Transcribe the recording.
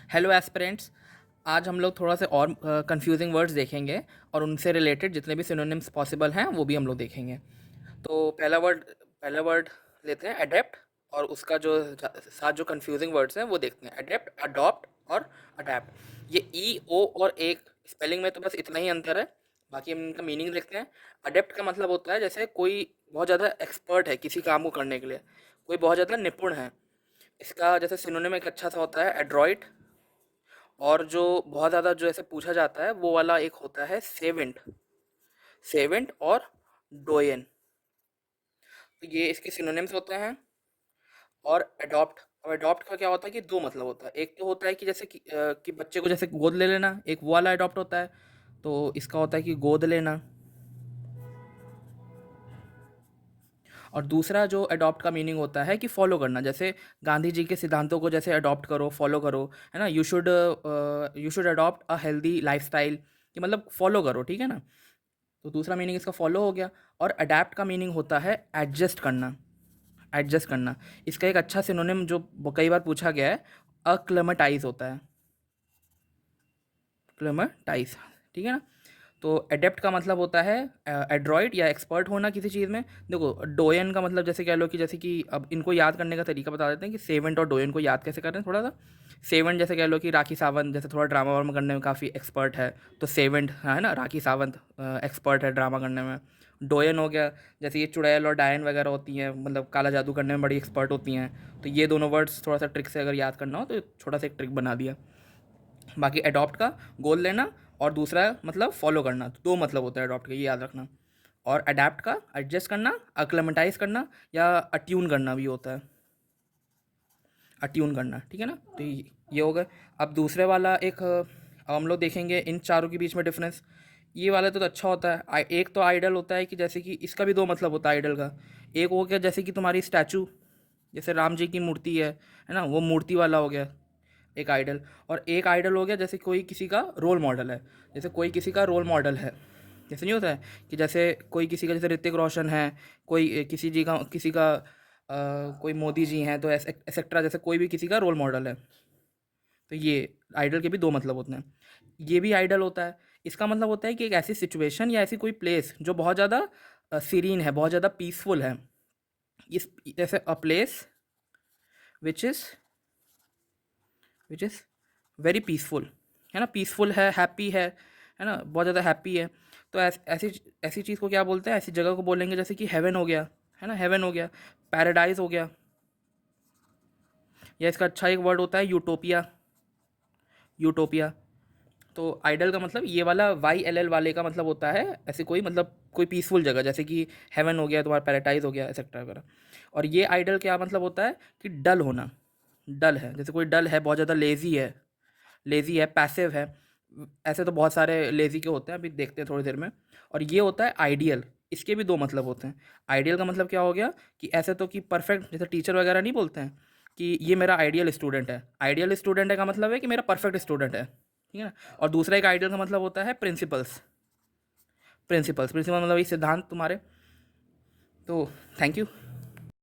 Hello aspirants. आज हम लोग थोड़ा सा और कंफ्यूजिंग वर्ड्स देखेंगे और उनसे रिलेटेड जितने भी सिनोनिम्स पॉसिबल हैं वो भी हम लोग देखेंगे। तो पहला वर्ड लेते हैं अडेप्ट, और उसका जो साथ जो कंफ्यूजिंग वर्ड्स हैं वो देखते हैं। अडेप्ट, अडॉप्ट और अडेप्ट। ये ई ओ और एक स्पेलिंग में तो बस इतना ही अंतर है, बाकी हम इनका मीनिंग देखते हैं। अडेप्ट का मतलब होता है जैसे कोई बहुत ज़्यादा एक्सपर्ट है किसी काम को करने के लिए, कोई बहुत ज़्यादा निपुण है। इसका जैसे सिनोनिम एक अच्छा सा होता है एड्रॉइट, और जो बहुत ज़्यादा जो ऐसे पूछा जाता है वो वाला एक होता है सेवेंट। सेवेंट और डोयन, तो ये इसके सिनोनिम्स होते हैं। और अडॉप्ट, और अडॉप्ट का क्या होता है कि दो मतलब होता है। एक तो होता है कि जैसे कि बच्चे को जैसे गोद ले लेना, एक वो वाला अडॉप्ट होता है। तो इसका होता है कि गोद लेना। और दूसरा जो अडॉप्ट का मीनिंग होता है कि फॉलो करना, जैसे गांधी जी के सिद्धांतों को जैसे अडॉप्ट करो, फॉलो करो, है ना। You should adopt a healthy lifestyle, कि मतलब फॉलो करो, ठीक है ना। तो दूसरा मीनिंग इसका फॉलो हो गया। और अडैप्ट का मीनिंग होता है एडजस्ट करना। एडजस्ट करना, इसका एक अच्छा सिनोनिम जो कई बार पूछा गया है, अक्लेमेटाइज होता है। क्लेमेटाइज, ठीक है ना। तो एडेप्ट का मतलब होता है एड्रॉइड या एक्सपर्ट होना किसी चीज़ में। देखो डोयन का मतलब जैसे कह लो कि जैसे कि अब इनको याद करने का तरीका बता देते हैं कि सेवेंट और डोयन को याद कैसे करें थोड़ा सा। सेवेंट जैसे कह लो कि राखी सावंत जैसे थोड़ा ड्रामा वामा करने में काफ़ी एक्सपर्ट है, तो सेवेंट है ना, राखी सावंत एक्सपर्ट है ड्रामा करने में। डोयन हो गया जैसे ये चुड़ैल और डायन वगैरह होती हैं, मतलब काला जादू करने में बड़ी एक्सपर्ट होती हैं। तो ये दोनों वर्ड्स थोड़ा सा ट्रिक से अगर याद करना हो तो छोटा सा एक ट्रिक बना दिया। बाकी अडॉप्ट का गोल लेना, और दूसरा मतलब फॉलो करना, तो दो मतलब होता है अडॉप्ट का, ये याद रखना। और अडैप्ट का एडजस्ट करना, अक्लेमेटाइज करना, या अट्यून करना भी होता है। अट्यून करना, ठीक है ना। तो ये हो गए। अब दूसरे वाला एक हम लोग देखेंगे इन चारों के बीच में डिफरेंस। ये वाला तो अच्छा होता है। एक तो आइडल होता है कि जैसे कि इसका भी दो मतलब होता है आइडल का। एक हो गया जैसे कि तुम्हारी स्टैचू, जैसे राम जी की मूर्ति है ना, वो मूर्ति वाला हो गया एक आइडल। और एक आइडल हो गया जैसे कोई किसी का रोल मॉडल है। जैसे कोई किसी का रोल मॉडल है, जैसे नहीं होता है कि जैसे कोई किसी का, जैसे ऋतिक रोशन है, कोई किसी का कोई मोदी जी हैं, तो एक्सेट्रा, जैसे कोई भी किसी का रोल मॉडल है। तो ये आइडल के भी दो मतलब होते हैं। ये भी आइडल होता है। इसका मतलब होता है कि एक ऐसी सिचुएशन या ऐसी कोई प्लेस जो बहुत ज़्यादा सीरीन है, बहुत ज़्यादा पीसफुल है। इस जैसे a place which is which is very peaceful, है ना। पीसफुल है, हैप्पी है ना, बहुत ज़्यादा हैप्पी है। तो ऐसी ऐसी चीज़ को क्या बोलते हैं, ऐसी जगह को बोलेंगे जैसे कि हेवन हो गया, है ना, हेवन हो गया, पैराडाइज हो गया। या इसका अच्छा एक वर्ड होता है यूटोपिया। यूटोपिया। तो आइडल का मतलब ये वाला वाई एल एल वाले का मतलब होता है ऐसे कोई, मतलब कोई पीसफुल जगह, जैसे कि हेवन हो गया, तुम्हारा पैराडाइज हो गया, एक्सेट्रा वगैरह। और ये आइडल क्या मतलब होता है कि डल होना। डल है, जैसे कोई डल है, बहुत ज़्यादा लेज़ी है, लेज़ी है, पैसिव है। ऐसे तो बहुत सारे लेज़ी के होते हैं, अभी देखते हैं थोड़ी देर में। और ये होता है आइडियल। इसके भी दो मतलब होते हैं। आइडियल का मतलब क्या हो गया कि ऐसे तो कि परफेक्ट, जैसे टीचर वगैरह नहीं बोलते हैं कि ये मेरा आइडियल स्टूडेंट है। आइडियल स्टूडेंट है का मतलब है कि मेरा परफेक्ट स्टूडेंट है, ठीक है ना। और दूसरा एक आइडियल का मतलब होता है प्रिंसिपल्स। प्रिंसिपल मतलब ये सिद्धांत तुम्हारे। तो थैंक यू।